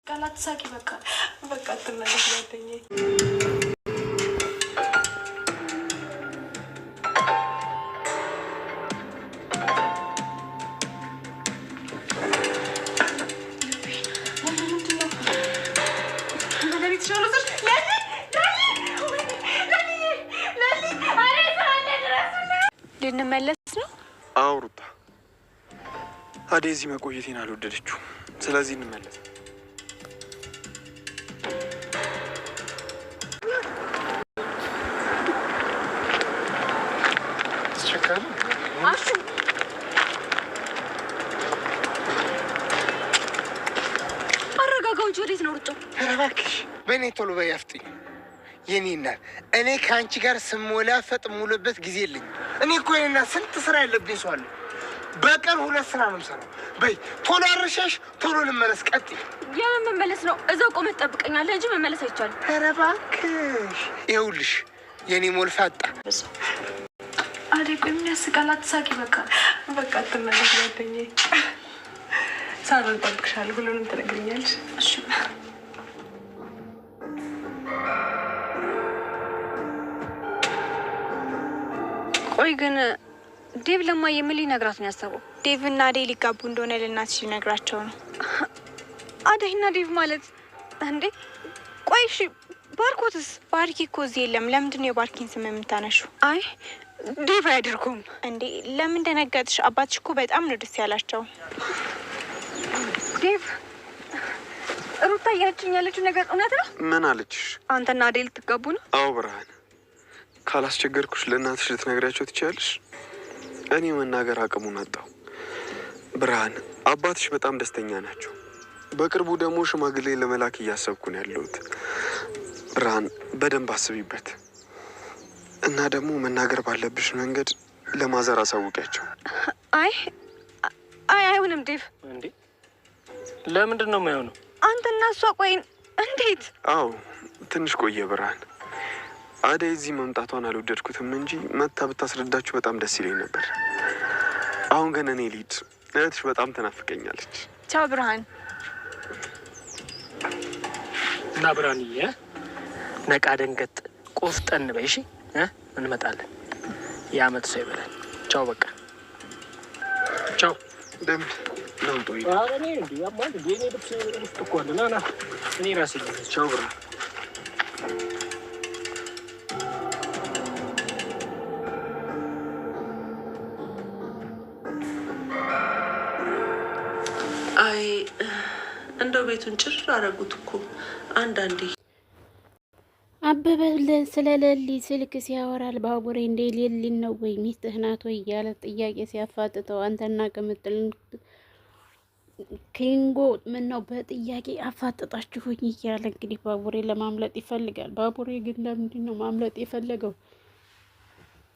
ቃላት ሳቂ በቃ አትናደድ ጓደኛዬ። ልንመለስ ነው? አውሩታ አደይ እዚህ መቆየቴን አልወደደችው። ስለዚህ እንመለስ። አረጋጋው እንጂ ወዴት ነው ሩጫው? እባክሽ በእኔ ቶሎ በይ አፍጥኝ። የኔ እናት እኔ ከአንቺ ጋር ስሞላፈጥ ሙሉበት ጊዜ የለኝም። እኔ እኮ የኔና ስንት ስራ ያለብኝ ሰው አለ። በቀን 2 ስራ ነው የምሰራው። በይ ቶሎ አርሸሽ ቶሎ ልመለስ። ቀጥይ። የምን መመለስ ነው? እዛው ቆመህ ትጠብቀኛለህ እንጂ መመለስ አይቻልም። ኧረ እባክሽ ይኸውልሽ የኔ ሞልፋጣ አደይ ቆይ ምን ያስቃል? አትሳቂ በቃ አትናደድ ጓደኛዬ። ሳሎን እጠብቅሻለሁ። ሁሉንም ትነግሪኛለሽ። እሺ ቆይ ግን ዴቭ ለማየ ምን ሊነግራት ነው ያሰበው? ዴቭ እና አደይ ሊጋቡ እንደሆነ ለእናትሽ ሊነግራቸው ነው። አደይ እና ዴቭ ማለት እንዴ? ቆይ እሺ ባርኮትስ? ባርኪ እኮ እዚህ የለም። ለምንድን ነው የባርኪን ስም የምታነሹ? አይ ዴቭ አያደርጉም እንዴ። ለምን ደነገጥሽ? አባትሽ እኮ በጣም ነው ደስ ያላቸው። ዴቭ ሩታ እያለችኝ ያለችው ነገር እውነት ነው? ምን አለችሽ? አንተና አደይ ልትጋቡ ነው? አዎ ብርሃን፣ ካላስቸገርኩሽ ለእናትሽ ልትነግሪያቸው ትችያለሽ። እኔ መናገር አቅሙን አጣሁ። ብርሃን፣ አባትሽ በጣም ደስተኛ ናቸው። በቅርቡ ደግሞ ሽማግሌ ለመላክ እያሰብኩ ነው ያለሁት። ብርሃን፣ በደንብ አስቢበት እና ደግሞ መናገር ባለብሽ መንገድ ለማዘር አሳውቂያቸው። አይሆንም ዴቭ። እንዴ ለምንድን ነው የማይሆነው? አንተና እሷ ቆይ እንዴት? አዎ ትንሽ ቆየ ብርሃን። አደይ እዚህ መምጣቷን አልወደድኩትም እንጂ መታ ብታስረዳችሁ በጣም ደስ ይለኝ ነበር። አሁን ግን እኔ ልሂድ። እህትሽ በጣም ትናፍቀኛለች። ቻው ብርሃን። እና ብርሃንዬ ነቃ ደንገጥ ቆፍጠን በይ እሺ። እንመጣለን። የአመት ሰው ይበላል። ቻው በቃ ቻው። ደምድ ነው ጦይ አረኔ እንዴ ያማል ዲኔ ልብስ ውስጥ እኮ አለ። ና እኔ ራሴ ቻው ብርሃን። አይ እንደው ቤቱን ጭር አደረጉት እኮ አንዳንዴ። አበበ ስለ ሌሊ ስልክ ሲያወራል ባቡሬ እንደ ሌሊ ነው ወይ ሚስትህ ናት ወይ እያለ ጥያቄ ሲያፋጥጠው አንተና ቅምጥል ኪንጎ ምን ነው በጥያቄ አፋጥጣችሁኝ እያለ እንግዲህ ባቡሬ ለማምለጥ ይፈልጋል። ባቡሬ ግን ለምንድን ነው ማምለጥ የፈለገው?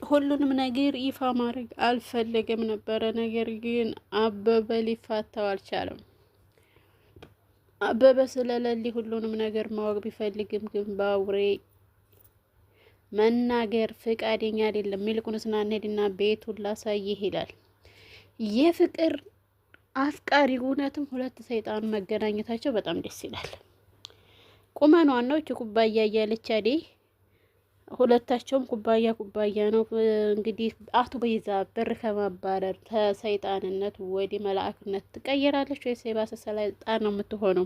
ሁሉንም ነገር ይፋ ማድረግ አልፈለገም ነበረ። ነገር ግን አበበ ሊፋታው አልቻለም። አበበ ስለሌሊ ሁሉንም ነገር ማወቅ ቢፈልግም ግን ባቡሬ መናገር ፍቃደኛ አይደለም። ይልቁንስ ና እንሂድና ቤቱን ላሳይህ ይላል። የፍቅር አፍቃሪ እውነትም ሁለት ሰይጣን መገናኘታቸው በጣም ደስ ይላል። ቁመኗን ነው እቺ ኩባያ እያለች አደይ ሁለታቸውም ኩባያ ነው። እንግዲህ አቶ በይዛ ብር ከማባረር ከሰይጣንነት ወደ መላእክነት ትቀየራለች ወይስ የባሰ ሰይጣን ነው የምትሆነው?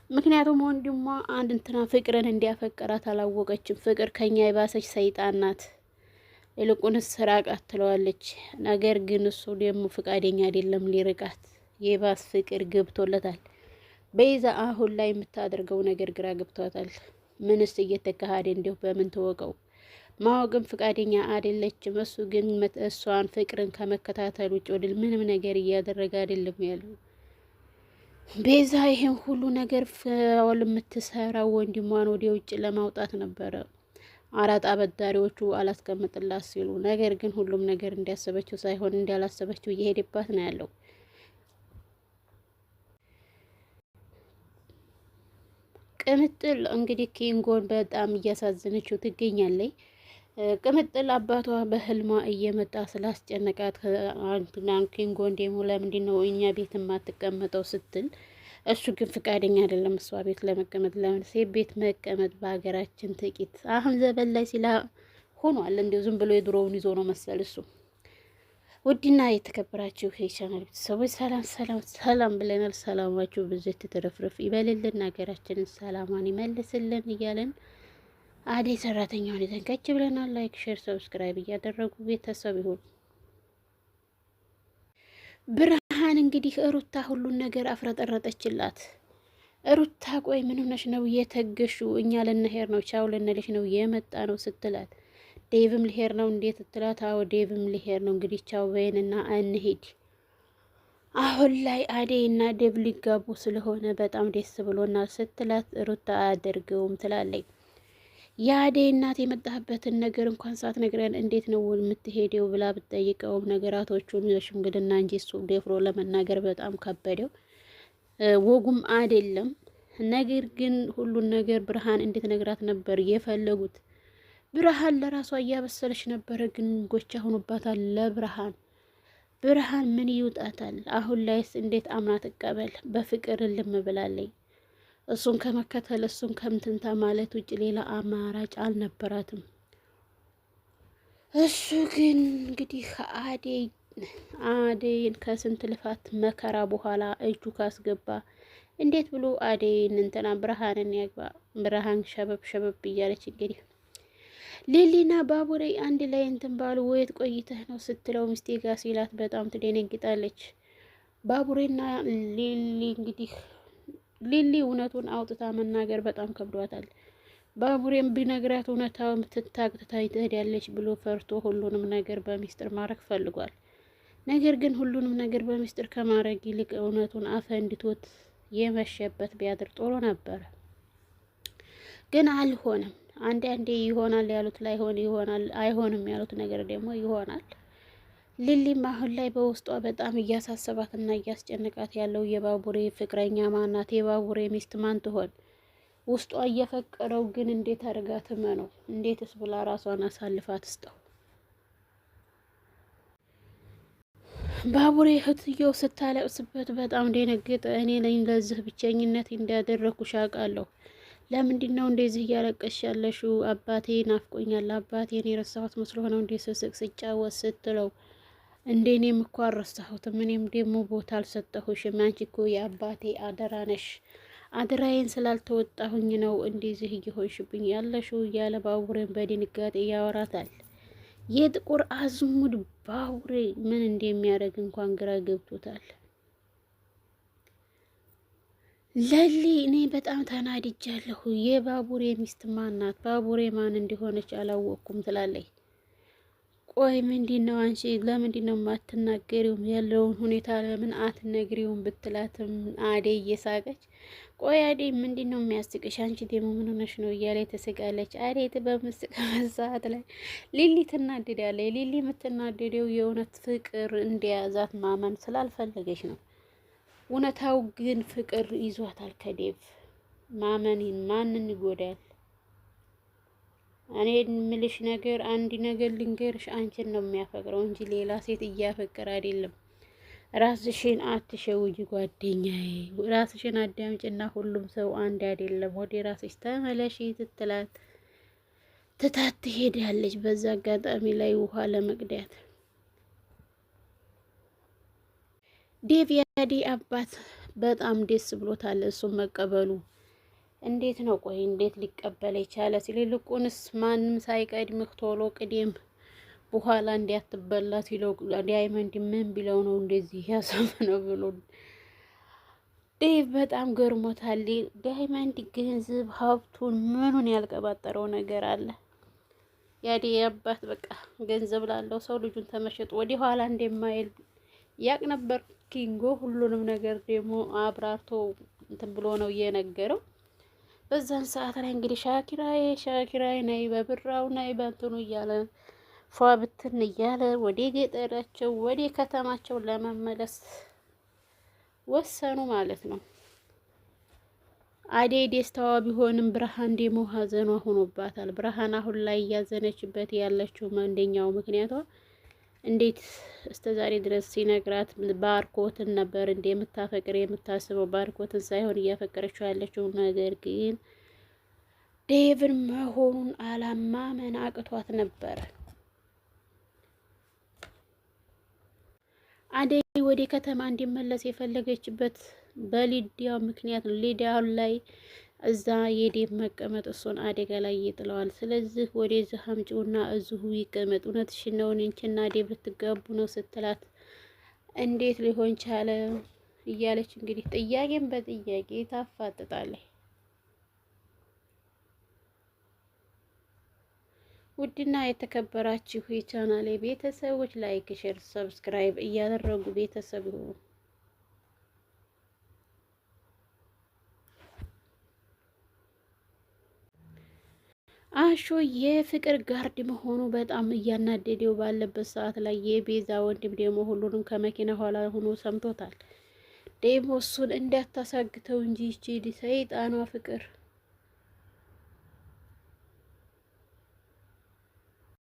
ምክንያቱም ወንድሟ አንድ እንትና ፍቅርን እንዲያፈቀራት አላወቀችም። ፍቅር ከኛ የባሰች ሰይጣን ናት። ይልቁንስ ራቃት ትለዋለች። ነገር ግን እሱ ደግሞ ፍቃደኛ አይደለም ሊርቃት። የባስ ፍቅር ገብቶለታል። በይዛ አሁን ላይ የምታደርገው ነገር ግራ ገብቷታል። ምንስ እየተካሄደ እንዲሁ በምን ተወቀው? ማወቅም ፍቃደኛ አይደለችም። እሱ ግን እሷን ፍቅርን ከመከታተል ውጭ ወደ ምንም ነገር እያደረገ አይደለም ያለው። ቤዛ ይሄን ሁሉ ነገር ፈውል የምትሰራው ወንድሟን ወደ ውጭ ለማውጣት ነበረ። አራጣ አበዳሪዎቹ አላስቀምጥላት ሲሉ፣ ነገር ግን ሁሉም ነገር እንዲያሰበችው ሳይሆን እንዳላሰበችው እየሄደባት ነው ያለው። ቅምጥል እንግዲህ ኪንጎን በጣም እያሳዘነችው ትገኛለች። ቅምጥል አባቷ በህልሟ እየመጣ ስላስጨነቃት ኪንጎን ደግሞ ለምንድን ነው እኛ ቤት የማትቀመጠው ስትል እሱ ግን ፍቃደኛ አይደለም እሷ ቤት ለመቀመጥ። ለምን ሴት ቤት መቀመጥ በሀገራችን ጥቂት አሁን ዘበን ላይ ሲላ ሆኗል። እንዲሁ ዝም ብሎ የድሮውን ይዞ ነው መሰል እሱ። ውድና የተከበራችሁ የቻናል ቤተሰቦች ሰላም ሰላም ሰላም ብለናል። ሰላማችሁ ብዙት ተረፍረፍ ይበልልን፣ ሀገራችንን ሰላማን ይመልስልን እያለን አደይ ሰራተኛውን ይዘን ከች ብለናል። ላይክ፣ ሼር፣ ሰብስክራይብ እያደረጉ ቤተሰብ ይሁን። ብርሃን እንግዲህ ሩታ ሁሉን ነገር አፍረጠረጠችላት። ሩታ ቆይ ምን ሆነሽ ነው የተገሹ? እኛ ልንሄድ ነው ቻው ልንልሽ ነው የመጣ ነው ስትላት፣ ዴቭም ልሄድ ነው እንዴት ስትላት፣ አዎ ዴቭም ልሄድ ነው እንግዲህ ቻው በይንና እንሂድ። አሁን ላይ አደይ እና ዴቭ ሊጋቡ ስለሆነ በጣም ደስ ብሎናል ስትላት፣ ሩታ አያደርገውም ትላለች። የአደይ እናት የመጣህበትን ነገር እንኳን ሳትነግረን እንዴት ነው የምትሄደው ብላ ብትጠይቀውም ነገራቶቹን ሽምግልና እንጂ እሱ ደፍሮ ለመናገር በጣም ከበደው፣ ወጉም አይደለም። ነገር ግን ሁሉን ነገር ብርሃን እንድትነግራት ነበር የፈለጉት። ብርሃን ለራሷ እያበሰለች ነበረ፣ ግን ጎቻ ሆኖባታል ለብርሃን። ብርሃን ምን ይውጣታል? አሁን ላይስ እንዴት አምና ትቀበል? በፍቅር ልም ብላለች። እሱን ከመከተል እሱን ከምትንታ ማለት ውጭ ሌላ አማራጭ አልነበራትም። እሱ ግን እንግዲህ አደይን ከስንት ልፋት መከራ በኋላ እጁ ካስገባ እንዴት ብሎ አደይን እንትና ብርሃንን ያግባ? ብርሃን ሸበብ እያለች እንግዲህ ሊሊና ባቡሬ አንድ ላይ እንትን ባሉ ወየት ቆይተህ ነው ስትለው ሚስቴ ጋር ሲላት በጣም ትደነግጣለች። ባቡሬና ሊሊ እንግዲህ ሊሊ እውነቱን አውጥታ መናገር በጣም ከብዷታል። ባቡሬም ቢነግራት እውነታውን ትሄዳለች ብሎ ፈርቶ ሁሉንም ነገር በሚስጥር ማድረግ ፈልጓል። ነገር ግን ሁሉንም ነገር በሚስጥር ከማድረግ ይልቅ እውነቱን አፈንድቶት የመሸበት ቢያድር ጥሩ ነበረ። ግን አልሆነም። አንዳንዴ ይሆናል ያሉት ላይሆን ይሆናል፣ አይሆንም ያሉት ነገር ደግሞ ይሆናል። ሊሊም አሁን ላይ በውስጧ በጣም እያሳሰባትና እያስጨነቃት ያለው የባቡሬ ፍቅረኛ ማናት? የባቡሬ ሚስት ማን ትሆን? ውስጧ እየፈቀረው ግን እንዴት አድርጋ ትመነው? እንዴትስ ብላ ራሷን አሳልፋ ትስጠው? ባቡሬ እህትየው ስታለቅስበት በጣም ደነገጠ። እኔ ነኝ ለዚህ ብቸኝነት እንዳደረኩሽ አውቃለሁ። ለምንድን ነው እንደዚህ እያለቀሽ ያለሽው? አባቴ ናፍቆኛል። አባቴን የረሳሁት መስሎ ነው እንዴ ስስቅ ስጫወት ስትለው፣ እንደኔም እኮ አልረሳሁትም። እኔም ደግሞ ቦታ አልሰጠሁሽም። አንቺ እኮ የአባቴ አደራ ነሽ። አደራዬን ስላልተወጣሁኝ ነው እንደዚህ እየሆንሽብኝ ያለሽው እያለ ባቡሬን በድንጋጤ ያወራታል። የጥቁር አዝሙድ ባቡሬ ምን እንደሚያደርግ እንኳን ግራ ገብቶታል። ለሊ እኔ በጣም ተናድጃለሁ። የባቡሬ ሚስት ማን ናት? ባቡሬ ማን እንደሆነች አላወቅኩም ትላለች። ቆይ ምንድን ነው አንቺ ለምንድን ነው የማትናገሪውም? ያለውን ሁኔታ ለምን አትነግሪውም? ብትላትም አደይ እየሳቀች ቆይ አደይ ምንድን ነው የሚያስቅሽ? አንቺ ደግሞ ምን ሆነሽ ነው እያለ ትስቃለች። አደይ በምስቅበት ሰዓት ላይ ሊሊ ትናደዳለች። ሊሊ የምትናደደው የእውነት ፍቅር እንደያዛት ማመን ስላልፈለገች ነው። እውነታው ግን ፍቅር ይዟታል ከዴቭ። ማመን ማንን ይጎዳል? እኔ የምልሽ ነገር አንድ ነገር ልንገርሽ፣ አንቺን ነው የሚያፈቅረው እንጂ ሌላ ሴት እያፈቀረ አይደለም። ራስሽን አትሸውጂ ጓደኛዬ፣ ራስሽን አዳምጪና ሁሉም ሰው አንድ አይደለም፣ ወደ ራስሽ ተመለሺ ስትላት ትታት ትሄዳለች። በዛ አጋጣሚ ላይ ውሃ ለመቅዳት ዴቭ የአደይ አባት በጣም ደስ ብሎታል እሱም መቀበሉ። እንዴት ነው ቆይ እንዴት ሊቀበል የቻለ? ሲልልቁንስ ማንም ሳይቀድምህ ቶሎ ቅዴም በኋላ እንዲያትበላ ሲለው ዳይመንድ ምን ቢለው ነው እንደዚህ ያሰመነው ብሎ ዴቭ በጣም ገርሞታል። ዳይመንድ ገንዘብ ሀብቱን ምኑን ያልቀባጠረው ነገር አለ? የአደይ አባት በቃ ገንዘብ ላለው ሰው ልጁን ተመሸጥ ወደ ኋላ እንደማይል ያቅ ነበር ኪንጎ። ሁሉንም ነገር ደግሞ አብራርቶ እንትን ብሎ ነው እየነገረው። በዛን ሰዓት ላይ እንግዲህ ሻኪራይ ነይ በብራው ነይ በእንትኑ እያለ ፏ ብትን እያለ ወደ ገጠራቸው ወደ ከተማቸው ለመመለስ ወሰኑ ማለት ነው። አደይ ደስታዋ ቢሆንም ብርሃን ደግሞ ሀዘኗ ሆኖባታል። ብርሃን አሁን ላይ እያዘነችበት ያለችው አንደኛው ምክንያቷ እንዴት እስከ ዛሬ ድረስ ሲነግራት ባርኮትን ነበር እንደ የምታፈቅር የምታስበው ባርኮትን ሳይሆን እያፈቀረችው ያለችው። ነገር ግን ዴቭን መሆኑን አላማመን አቅቷት ነበር። አደይ ወደ ከተማ እንዲመለስ የፈለገችበት በሊዲያው ምክንያት ነው። ሊዲያው ላይ እዛ የዴቭ መቀመጥ እሱን አደጋ ላይ ይጥለዋል። ስለዚህ ወደዚህ አምጪውና እዚሁ ይቀመጥ፣ እውነትሽን ነው አንቺና ዴቭ ልትጋቡ ነው ስትላት እንዴት ሊሆን ቻለ እያለች እንግዲህ ጥያቄን በጥያቄ ታፋጥጣለች። ውድና የተከበራችሁ የቻናሌ ቤተሰቦች ላይክ፣ ሼር፣ ሰብስክራይብ እያደረጉ ቤተሰብ ይሁኑ። አሹ የፍቅር ጋርድ መሆኑ በጣም እያናደደው ባለበት ሰዓት ላይ የቤዛ ወንድም ደግሞ ሁሉንም ከመኪና ኋላ ሆኖ ሰምቶታል። ደግሞ እሱን እንዳታሳግተው እንጂ ይቺ ሰይጣኗ ፍቅር